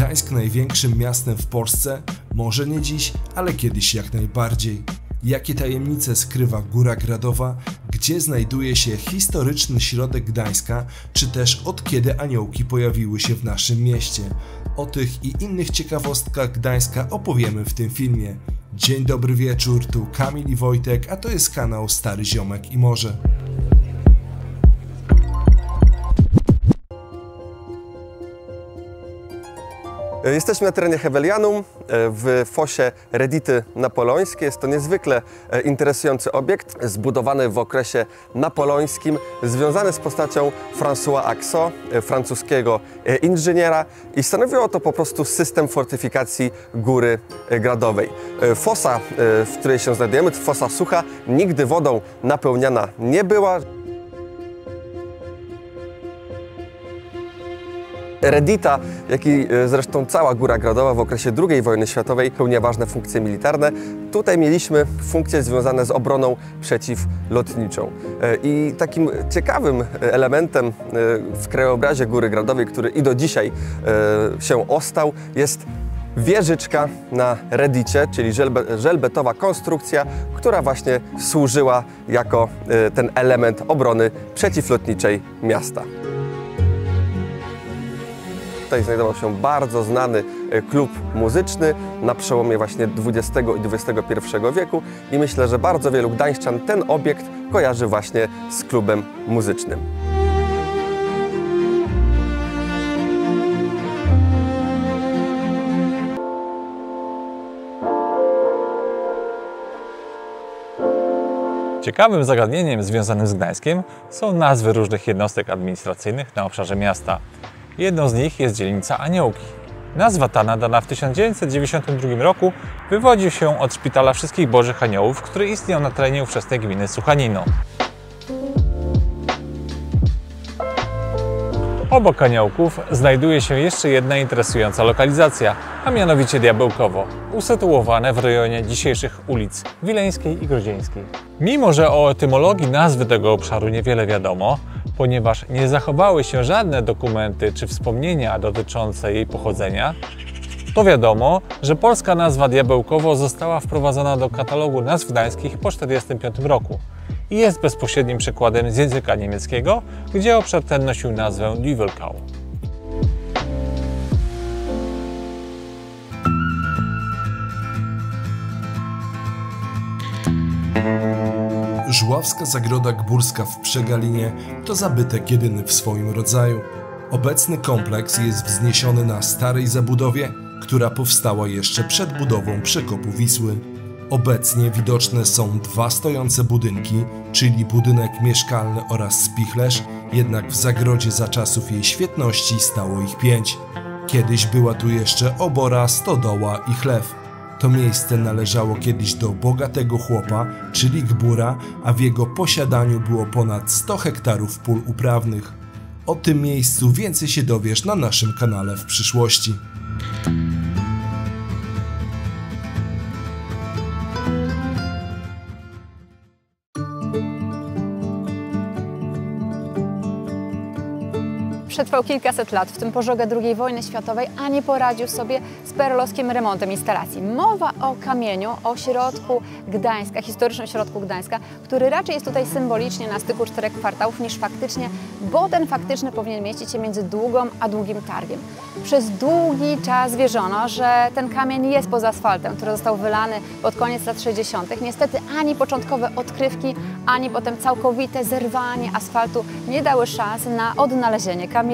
Gdańsk największym miastem w Polsce? Może nie dziś, ale kiedyś jak najbardziej. Jakie tajemnice skrywa Góra Gradowa? Gdzie znajduje się historyczny środek Gdańska? Czy też od kiedy aniołki pojawiły się w naszym mieście? O tych i innych ciekawostkach Gdańska opowiemy w tym filmie. Dzień dobry wieczór, tu Kamil i Wojtek, a to jest kanał Stary Ziomek i Morze. Jesteśmy na terenie Hevelianum w fosie Redity Napoleońskiej. Jest to niezwykle interesujący obiekt, zbudowany w okresie napoleońskim, związany z postacią François Haxo, francuskiego inżyniera, i stanowiło to po prostu system fortyfikacji Góry Gradowej. Fosa, w której się znajdujemy, to fosa sucha, nigdy wodą napełniana nie była. Redita, jak i zresztą cała Góra Gradowa w okresie II wojny światowej pełniła ważne funkcje militarne. Tutaj mieliśmy funkcje związane z obroną przeciwlotniczą. I takim ciekawym elementem w krajobrazie Góry Gradowej, który i do dzisiaj się ostał, jest wieżyczka na Redicie, czyli żelbetowa konstrukcja, która właśnie służyła jako ten element obrony przeciwlotniczej miasta. Tutaj znajdował się bardzo znany klub muzyczny na przełomie właśnie XX i XXI wieku i myślę, że bardzo wielu gdańszczan ten obiekt kojarzy właśnie z klubem muzycznym. Ciekawym zagadnieniem związanym z Gdańskiem są nazwy różnych jednostek administracyjnych na obszarze miasta. Jedną z nich jest dzielnica Aniołki. Nazwa ta, nadana w 1992 roku, wywodzi się od Szpitala Wszystkich Bożych Aniołów, który istniał na terenie ówczesnej gminy Suchanino. Obok Aniołków znajduje się jeszcze jedna interesująca lokalizacja, a mianowicie Diabełkowo, usytuowane w rejonie dzisiejszych ulic Wileńskiej i Grodzieńskiej. Mimo że o etymologii nazwy tego obszaru niewiele wiadomo, ponieważ nie zachowały się żadne dokumenty czy wspomnienia dotyczące jej pochodzenia, to wiadomo, że polska nazwa Diabełkowo została wprowadzona do katalogu nazw gdańskich po 1945 roku i jest bezpośrednim przykładem z języka niemieckiego, gdzie obszar ten nosił nazwę Düvelkau. Żuławska Zagroda Gbórska w Przegalinie to zabytek jedyny w swoim rodzaju. Obecny kompleks jest wzniesiony na starej zabudowie, która powstała jeszcze przed budową przekopu Wisły. Obecnie widoczne są dwa stojące budynki, czyli budynek mieszkalny oraz spichlerz, jednak w zagrodzie za czasów jej świetności stało ich 5. Kiedyś była tu jeszcze obora, stodoła i chlew. To miejsce należało kiedyś do bogatego chłopa, czyli Gbura, a w jego posiadaniu było ponad 100 hektarów pól uprawnych. O tym miejscu więcej się dowiesz na naszym kanale w przyszłości. Przetrwał kilkaset lat, w tym pożogę II wojny światowej, a nie poradził sobie z perelowskim remontem instalacji. Mowa o kamieniu, o środku Gdańska, historycznym środku Gdańska, który raczej jest tutaj symbolicznie na styku 4 kwartałów niż faktycznie, bo ten faktyczny powinien mieścić się między Długą a Długim Targiem. Przez długi czas wierzono, że ten kamień jest poza asfaltem, który został wylany pod koniec lat 60. Niestety ani początkowe odkrywki, ani potem całkowite zerwanie asfaltu nie dały szans na odnalezienie kamienia.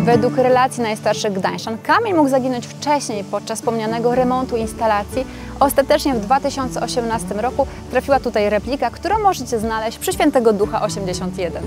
Według relacji najstarszych gdańszczan kamień mógł zaginąć wcześniej podczas wspomnianego remontu instalacji. Ostatecznie w 2018 roku trafiła tutaj replika, którą możecie znaleźć przy Świętego Ducha 81.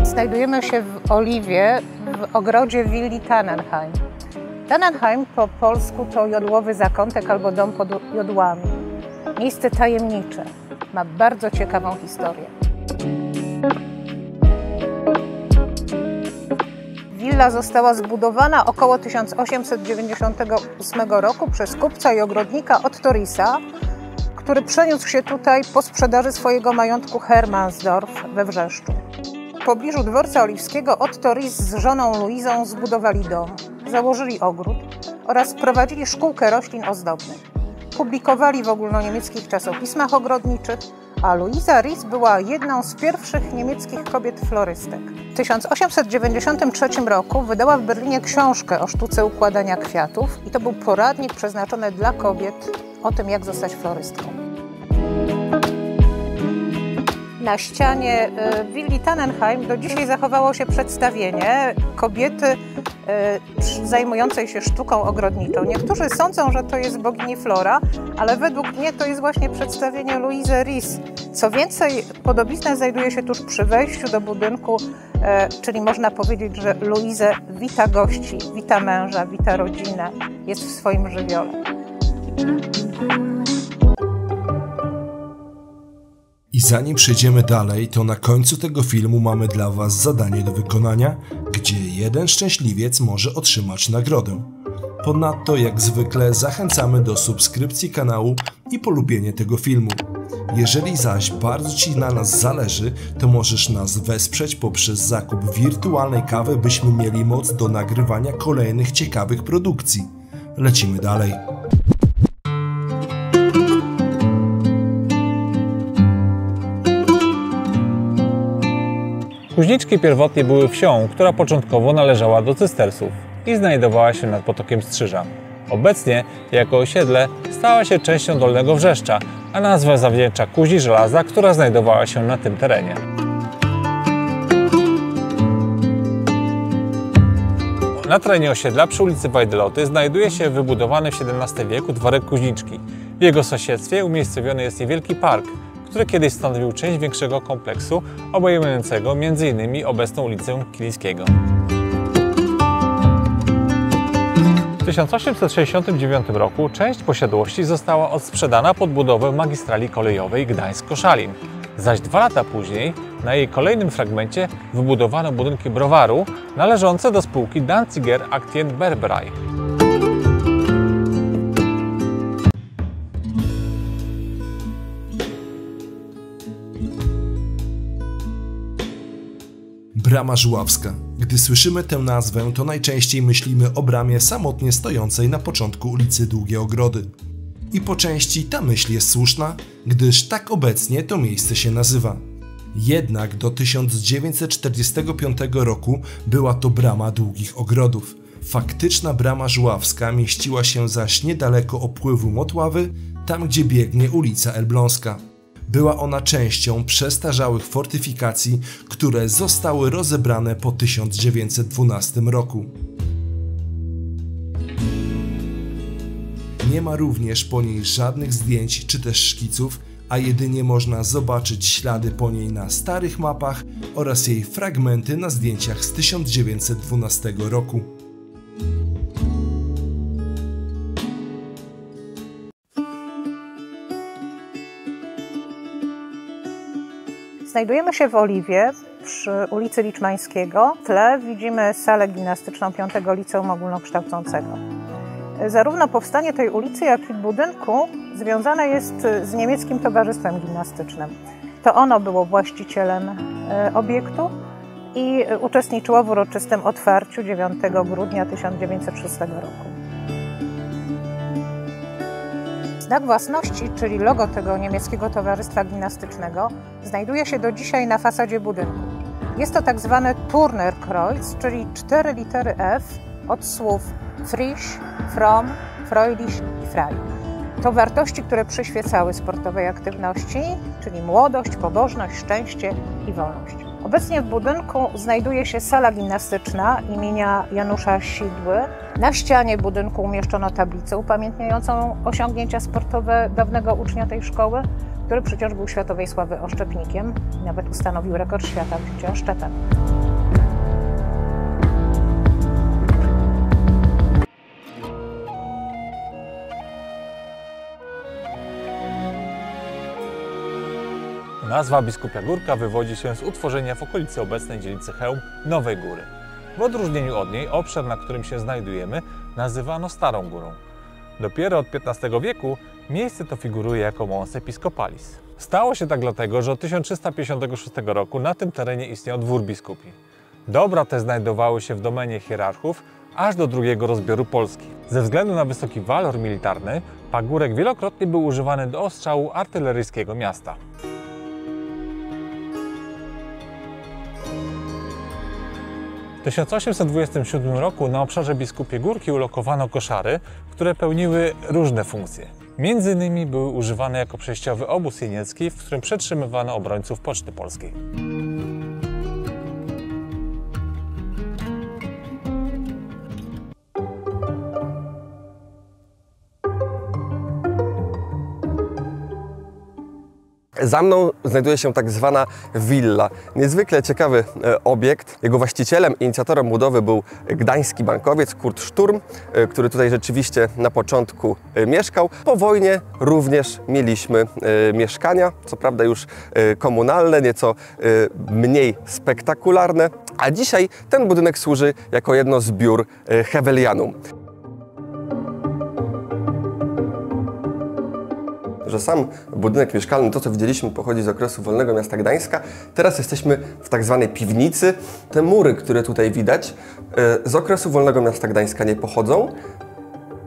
Znajdujemy się w Oliwie, w ogrodzie willi Tannenheim. Tannenheim po polsku to jodłowy zakątek albo dom pod jodłami. Miejsce tajemnicze, ma bardzo ciekawą historię. Willa została zbudowana około 1898 roku przez kupca i ogrodnika Otto Rissa, który przeniósł się tutaj po sprzedaży swojego majątku Hermannsdorf we Wrzeszczu. W pobliżu dworca oliwskiego Otto Riss z żoną Luizą zbudowali dom, założyli ogród oraz prowadzili szkółkę roślin ozdobnych. Publikowali w ogólnoniemieckich czasopismach ogrodniczych, a Luisa Riss była jedną z pierwszych niemieckich kobiet florystek. W 1893 roku wydała w Berlinie książkę o sztuce układania kwiatów i to był poradnik przeznaczony dla kobiet o tym, jak zostać florystką. Na ścianie willi Tannenheim do dzisiaj zachowało się przedstawienie kobiety zajmującej się sztuką ogrodniczą. Niektórzy sądzą, że to jest bogini Flora, ale według mnie to jest właśnie przedstawienie Luizy Riss. Co więcej, podobizna znajduje się tuż przy wejściu do budynku, czyli można powiedzieć, że Luizę wita gości, wita męża, wita rodzinę, jest w swoim żywiole. I zanim przejdziemy dalej, to na końcu tego filmu mamy dla Was zadanie do wykonania, gdzie jeden szczęśliwiec może otrzymać nagrodę. Ponadto, jak zwykle, zachęcamy do subskrypcji kanału i polubienia tego filmu. Jeżeli zaś bardzo Ci na nas zależy, to możesz nas wesprzeć poprzez zakup wirtualnej kawy, byśmy mieli moc do nagrywania kolejnych ciekawych produkcji. Lecimy dalej. Kuźniczki pierwotnie były wsią, która początkowo należała do Cystersów i znajdowała się nad potokiem Strzyża. Obecnie, jako osiedle, stała się częścią Dolnego Wrzeszcza, a nazwę zawdzięcza Kuźni Żelaza, która znajdowała się na tym terenie. Na terenie osiedla przy ulicy Wajdeloty znajduje się wybudowany w XVII wieku dworek Kuźniczki. W jego sąsiedztwie umiejscowiony jest niewielki park, który kiedyś stanowił część większego kompleksu obejmującego m.in. obecną ulicę Kilińskiego. W 1869 roku część posiadłości została odsprzedana pod budowę magistrali kolejowej Gdańsk-Koszalin, zaś 2 lata później na jej kolejnym fragmencie wybudowano budynki browaru należące do spółki Danziger Aktien Berberei. Brama Żuławska. Gdy słyszymy tę nazwę, to najczęściej myślimy o bramie samotnie stojącej na początku ulicy Długie Ogrody. I po części ta myśl jest słuszna, gdyż tak obecnie to miejsce się nazywa. Jednak do 1945 roku była to brama Długich Ogrodów. Faktyczna brama Żuławska mieściła się zaś niedaleko opływu Motławy, tam gdzie biegnie ulica Elbląska. Była ona częścią przestarzałych fortyfikacji, które zostały rozebrane po 1912 roku. Nie ma również po niej żadnych zdjęć czy też szkiców, a jedynie można zobaczyć ślady po niej na starych mapach oraz jej fragmenty na zdjęciach z 1912 roku. Znajdujemy się w Oliwie przy ulicy Liczmańskiego. W tle widzimy salę gimnastyczną 5 Liceum Ogólnokształcącego. Zarówno powstanie tej ulicy, jak i budynku związane jest z niemieckim towarzystwem gimnastycznym. To ono było właścicielem obiektu i uczestniczyło w uroczystym otwarciu 9 grudnia 1906 roku. Znak własności, czyli logo tego niemieckiego towarzystwa gimnastycznego, znajduje się do dzisiaj na fasadzie budynku. Jest to tak zwany Turnerkreuz, czyli 4 litery F od słów frisch, fromm, freudig i frei. To wartości, które przyświecały sportowej aktywności, czyli młodość, pobożność, szczęście i wolność. Obecnie w budynku znajduje się sala gimnastyczna imienia Janusza Sidły. Na ścianie budynku umieszczono tablicę upamiętniającą osiągnięcia sportowe dawnego ucznia tej szkoły, który przecież był światowej sławy oszczepnikiem i nawet ustanowił rekord świata w rzucie oszczepem. Nazwa Biskupia Górka wywodzi się z utworzenia w okolicy obecnej dzielnicy Chełm Nowej Góry. W odróżnieniu od niej obszar, na którym się znajdujemy, nazywano Starą Górą. Dopiero od XV wieku miejsce to figuruje jako Mons Episcopalis. Stało się tak dlatego, że od 1356 roku na tym terenie istniał dwór biskupi. Dobra te znajdowały się w domenie hierarchów aż do drugiego rozbioru Polski. Ze względu na wysoki walor militarny, pagórek wielokrotnie był używany do ostrzału artyleryjskiego miasta. W 1827 roku na obszarze Biskupie Górki ulokowano koszary, które pełniły różne funkcje. Między innymi były używane jako przejściowy obóz jeniecki, w którym przetrzymywano obrońców Poczty Polskiej. Za mną znajduje się tak zwana willa. Niezwykle ciekawy obiekt. Jego właścicielem i inicjatorem budowy był gdański bankowiec Kurt Sturm, który tutaj rzeczywiście na początku mieszkał. Po wojnie również mieliśmy mieszkania, co prawda już komunalne, nieco mniej spektakularne, a dzisiaj ten budynek służy jako jedno z biur Hevelianum. Że sam budynek mieszkalny, to co widzieliśmy, pochodzi z okresu wolnego miasta Gdańska. Teraz jesteśmy w tak zwanej piwnicy. Te mury, które tutaj widać, z okresu wolnego miasta Gdańska nie pochodzą,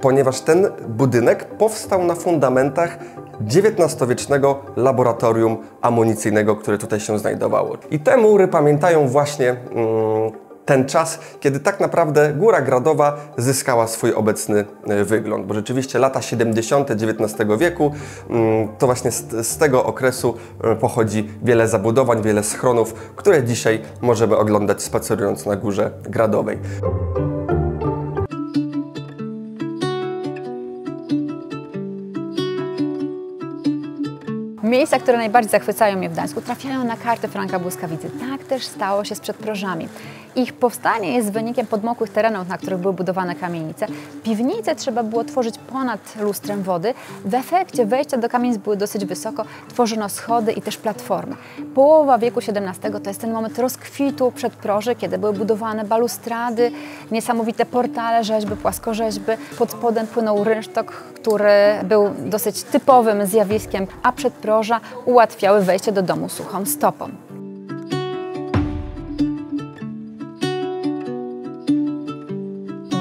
ponieważ ten budynek powstał na fundamentach XIX-wiecznego laboratorium amunicyjnego, które tutaj się znajdowało. I te mury pamiętają właśnie ten czas, kiedy tak naprawdę Góra Gradowa zyskała swój obecny wygląd, bo rzeczywiście lata 70. XIX wieku, to właśnie z tego okresu pochodzi wiele zabudowań, wiele schronów, które dzisiaj możemy oglądać spacerując na Górze Gradowej. Miejsca, które najbardziej zachwycają mnie w Gdańsku, trafiają na kartę Franka Błyskawicy. Tak też stało się z przedprożami. Ich powstanie jest wynikiem podmokłych terenów, na których były budowane kamienice. Piwnice trzeba było tworzyć ponad lustrem wody. W efekcie wejścia do kamienic były dosyć wysoko, tworzono schody i też platformy. Połowa wieku XVII to jest ten moment rozkwitu przedproży, kiedy były budowane balustrady, niesamowite portale, rzeźby, płaskorzeźby. Pod spodem płynął rynsztok, który był dosyć typowym zjawiskiem, a przedproża ułatwiały wejście do domu suchą stopą.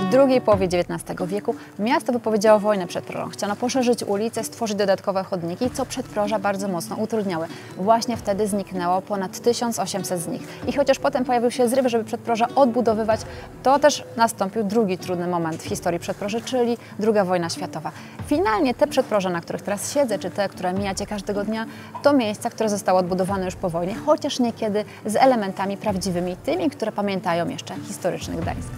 W drugiej połowie XIX wieku miasto wypowiedziało wojnę przedprożom. Chciano poszerzyć ulice, stworzyć dodatkowe chodniki, co przedproża bardzo mocno utrudniały. Właśnie wtedy zniknęło ponad 1800 z nich. I chociaż potem pojawił się zryw, żeby przedproża odbudowywać, to też nastąpił drugi trudny moment w historii przedproży, czyli II wojna światowa. Finalnie te przedproża, na których teraz siedzę, czy te, które mijacie każdego dnia, to miejsca, które zostały odbudowane już po wojnie, chociaż niekiedy z elementami prawdziwymi, tymi, które pamiętają jeszcze historyczny Gdańsk.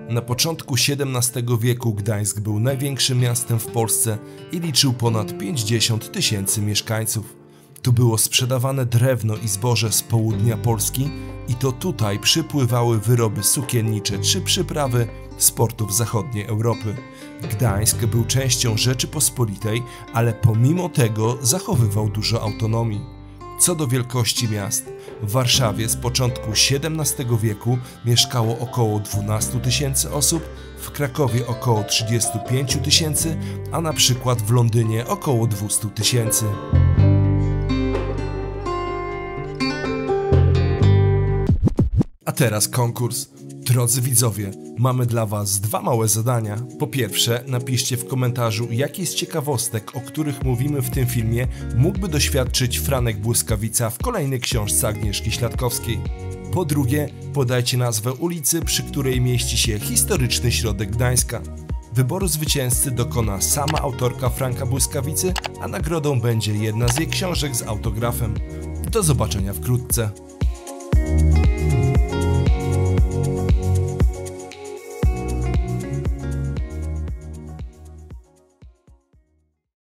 Na początku XVII wieku Gdańsk był największym miastem w Polsce i liczył ponad 50 000 mieszkańców. Tu było sprzedawane drewno i zboże z południa Polski i to tutaj przypływały wyroby sukiennicze czy przyprawy z portów zachodniej Europy. Gdańsk był częścią Rzeczypospolitej, ale pomimo tego zachowywał dużo autonomii. Co do wielkości miast, w Warszawie z początku XVII wieku mieszkało około 12 000 osób, w Krakowie około 35 000, a na przykład w Londynie około 200 000. A teraz konkurs. Drodzy widzowie, mamy dla Was dwa małe zadania. Po pierwsze, napiszcie w komentarzu, jaki z ciekawostek, o których mówimy w tym filmie, mógłby doświadczyć Franek Błyskawica w kolejnej książce Agnieszki Śladkowskiej. Po drugie, podajcie nazwę ulicy, przy której mieści się historyczny środek Gdańska. Wyboru zwycięzcy dokona sama autorka Franka Błyskawicy, a nagrodą będzie jedna z jej książek z autografem. Do zobaczenia wkrótce.